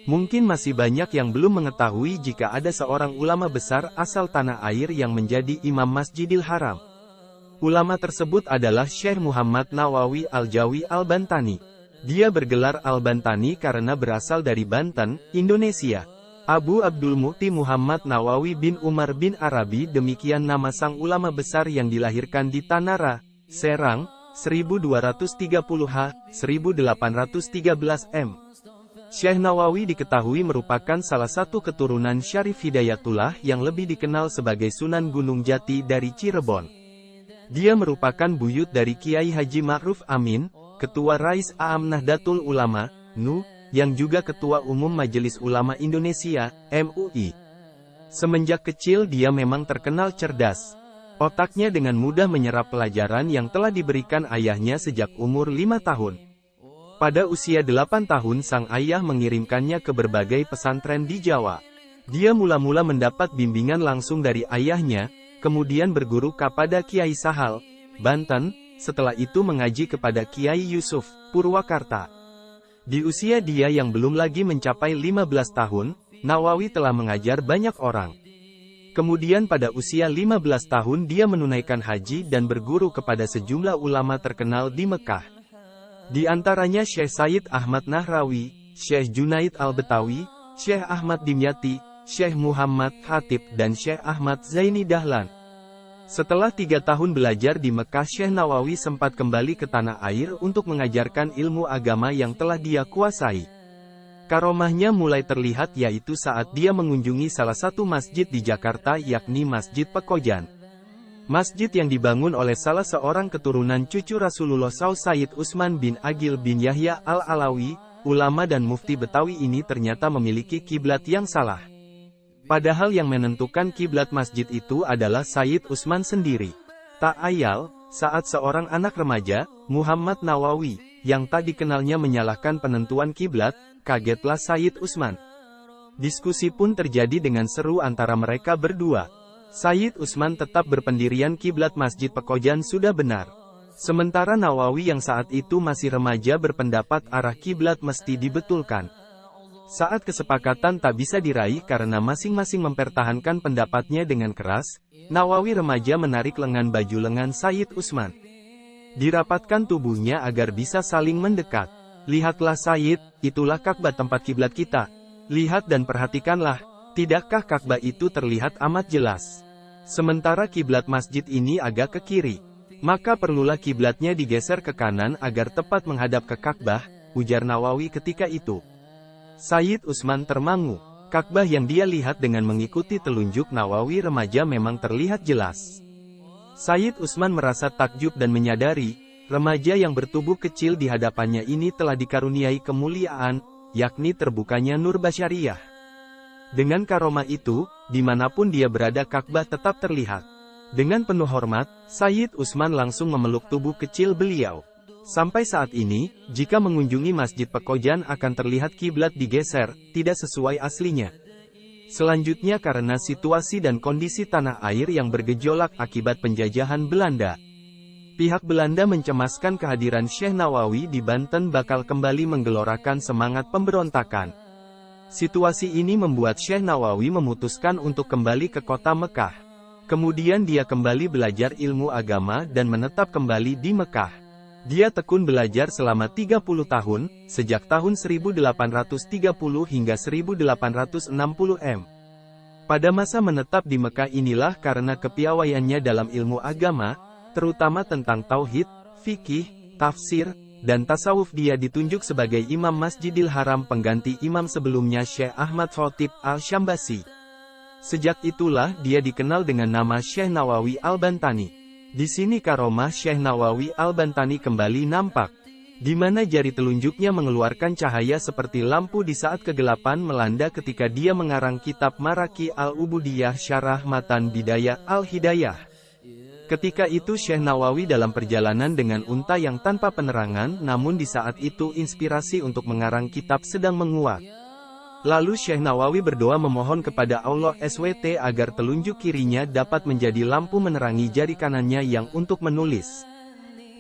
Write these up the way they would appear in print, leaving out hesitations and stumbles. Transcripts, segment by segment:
Mungkin masih banyak yang belum mengetahui jika ada seorang ulama besar asal tanah air yang menjadi imam Masjidil Haram. Ulama tersebut adalah Syekh Muhammad Nawawi Al-Jawi Al-Bantani. Dia bergelar Al-Bantani karena berasal dari Banten, Indonesia. Abu Abdul Muhti Muhammad Nawawi bin Umar bin Arabi, demikian nama sang ulama besar yang dilahirkan di Tanara, Serang, 1230 H, 1813 M. Syekh Nawawi diketahui merupakan salah satu keturunan Syarif Hidayatullah yang lebih dikenal sebagai Sunan Gunung Jati dari Cirebon. Dia merupakan buyut dari Kiai Haji Ma'ruf Amin, Ketua Rais A'am Nahdlatul Ulama, NU, yang juga Ketua Umum Majelis Ulama Indonesia, MUI. Semenjak kecil dia memang terkenal cerdas. Otaknya dengan mudah menyerap pelajaran yang telah diberikan ayahnya sejak umur 5 tahun. Pada usia 8 tahun sang ayah mengirimkannya ke berbagai pesantren di Jawa. Dia mula-mula mendapat bimbingan langsung dari ayahnya, kemudian berguru kepada Kiai Sahal, Banten, setelah itu mengaji kepada Kiai Yusuf, Purwakarta. Di usia dia yang belum lagi mencapai 15 tahun, Nawawi telah mengajar banyak orang. Kemudian pada usia 15 tahun dia menunaikan haji dan berguru kepada sejumlah ulama terkenal di Mekah. Di antaranya Syekh Sayyid Ahmad Nahrawi, Syekh Junaid Al-Betawi, Syekh Ahmad Dimyati, Syekh Muhammad Khatib dan Syekh Ahmad Zaini Dahlan. Setelah 3 tahun belajar di Mekah, Syekh Nawawi sempat kembali ke tanah air untuk mengajarkan ilmu agama yang telah dia kuasai. Karomahnya mulai terlihat yaitu saat dia mengunjungi salah satu masjid di Jakarta yakni Masjid Pekojan. Masjid yang dibangun oleh salah seorang keturunan cucu Rasulullah Sayyid Utsman bin Agil bin Yahya Al-Alawi, ulama dan mufti Betawi ini ternyata memiliki kiblat yang salah. Padahal yang menentukan kiblat masjid itu adalah Sayyid Utsman sendiri. Tak ayal, saat seorang anak remaja, Muhammad Nawawi, yang tak dikenalnya menyalahkan penentuan kiblat, kagetlah Sayyid Utsman. Diskusi pun terjadi dengan seru antara mereka berdua. Sayyid Utsman tetap berpendirian kiblat Masjid Pekojan sudah benar. Sementara Nawawi yang saat itu masih remaja berpendapat arah kiblat mesti dibetulkan. Saat kesepakatan tak bisa diraih karena masing-masing mempertahankan pendapatnya dengan keras, Nawawi remaja menarik lengan baju lengan Sayyid Utsman. Dirapatkan tubuhnya agar bisa saling mendekat. "Lihatlah Sayyid, itulah Ka'bah tempat kiblat kita. Lihat dan perhatikanlah, tidakkah Ka'bah itu terlihat amat jelas? Sementara kiblat masjid ini agak ke kiri. Maka perlulah kiblatnya digeser ke kanan agar tepat menghadap ke Ka'bah," ujar Nawawi ketika itu. Sayyid Utsman termangu. Ka'bah yang dia lihat dengan mengikuti telunjuk Nawawi remaja memang terlihat jelas. Sayyid Utsman merasa takjub dan menyadari, remaja yang bertubuh kecil di hadapannya ini telah dikaruniai kemuliaan, yakni terbukanya nur basyariah. Dengan karomah itu, dimanapun dia berada Ka'bah tetap terlihat. Dengan penuh hormat, Sayyid Utsman langsung memeluk tubuh kecil beliau. Sampai saat ini, jika mengunjungi Masjid Pekojan akan terlihat kiblat digeser, tidak sesuai aslinya. Selanjutnya karena situasi dan kondisi tanah air yang bergejolak akibat penjajahan Belanda. Pihak Belanda mencemaskan kehadiran Syekh Nawawi di Banten bakal kembali menggelorakan semangat pemberontakan. Situasi ini membuat Syekh Nawawi memutuskan untuk kembali ke kota Mekah. Kemudian dia kembali belajar ilmu agama dan menetap kembali di Mekah. Dia tekun belajar selama 30 tahun, sejak tahun 1830 hingga 1860 M. Pada masa menetap di Mekah inilah karena kepiawaiannya dalam ilmu agama, terutama tentang tauhid, fikih, tafsir, dan tasawuf dia ditunjuk sebagai Imam Masjidil Haram pengganti imam sebelumnya Syekh Ahmad Khatib Al-Syambasi. Sejak itulah dia dikenal dengan nama Syekh Nawawi Al-Bantani. Di sini karomah Syekh Nawawi Al-Bantani kembali nampak, di mana jari telunjuknya mengeluarkan cahaya seperti lampu di saat kegelapan melanda ketika dia mengarang kitab Maraki Al-Ubudiyah Syarah Matan Bidayah Al-Hidayah. Ketika itu Syekh Nawawi dalam perjalanan dengan unta yang tanpa penerangan, namun di saat itu inspirasi untuk mengarang kitab sedang menguat. Lalu Syekh Nawawi berdoa memohon kepada Allah SWT agar telunjuk kirinya dapat menjadi lampu menerangi jari kanannya yang untuk menulis.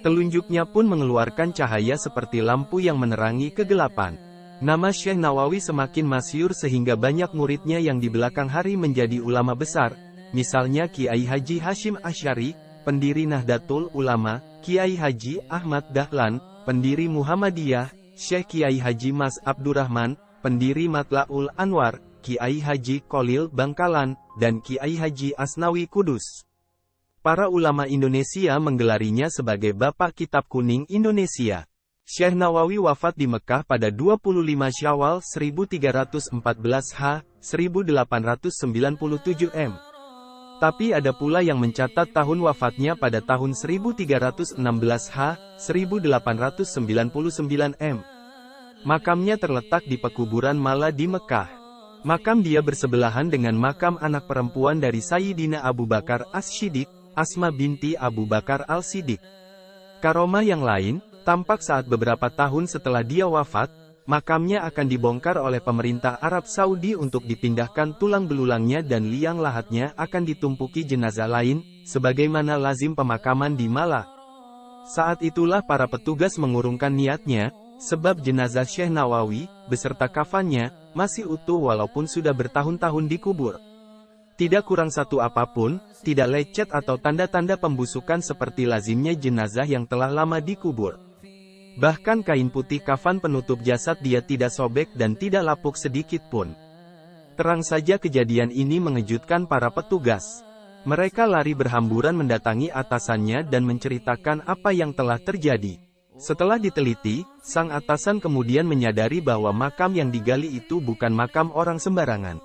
Telunjuknya pun mengeluarkan cahaya seperti lampu yang menerangi kegelapan. Nama Syekh Nawawi semakin masyhur sehingga banyak muridnya yang di belakang hari menjadi ulama besar, misalnya Kiai Haji Hashim Asy'ari, pendiri Nahdlatul Ulama, Kiai Haji Ahmad Dahlan, pendiri Muhammadiyah, Syekh Kiai Haji Mas Abdurrahman, pendiri Matla'ul Anwar, Kiai Haji Kholil Bangkalan, dan Kiai Haji Asnawi Kudus. Para ulama Indonesia menggelarinya sebagai Bapak Kitab Kuning Indonesia. Syekh Nawawi wafat di Mekah pada 25 Syawal 1314 H, 1897 M. Tapi ada pula yang mencatat tahun wafatnya pada tahun 1316 H, 1899 M. Makamnya terletak di pekuburan Mala di Mekah. Makam dia bersebelahan dengan makam anak perempuan dari Sayyidina Abu Bakar As-Siddiq, Asma binti Abu Bakar Al-Siddiq. Karomah yang lain, tampak saat beberapa tahun setelah dia wafat, makamnya akan dibongkar oleh pemerintah Arab Saudi untuk dipindahkan tulang belulangnya dan liang lahatnya akan ditumpuki jenazah lain, sebagaimana lazim pemakaman di Mala. Saat itulah para petugas mengurungkan niatnya, sebab jenazah Syekh Nawawi, beserta kafannya, masih utuh walaupun sudah bertahun-tahun dikubur. Tidak kurang satu apapun, tidak lecet atau tanda-tanda pembusukan seperti lazimnya jenazah yang telah lama dikubur. Bahkan kain putih kafan penutup jasad dia tidak sobek dan tidak lapuk sedikit pun. Terang saja kejadian ini mengejutkan para petugas. Mereka lari berhamburan mendatangi atasannya dan menceritakan apa yang telah terjadi. Setelah diteliti, sang atasan kemudian menyadari bahwa makam yang digali itu bukan makam orang sembarangan.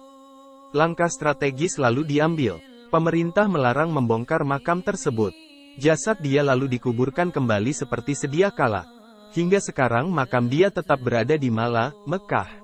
Langkah strategis lalu diambil. Pemerintah melarang membongkar makam tersebut. Jasad dia lalu dikuburkan kembali seperti sedia kala. Hingga sekarang makam dia tetap berada di Mala, Mekah.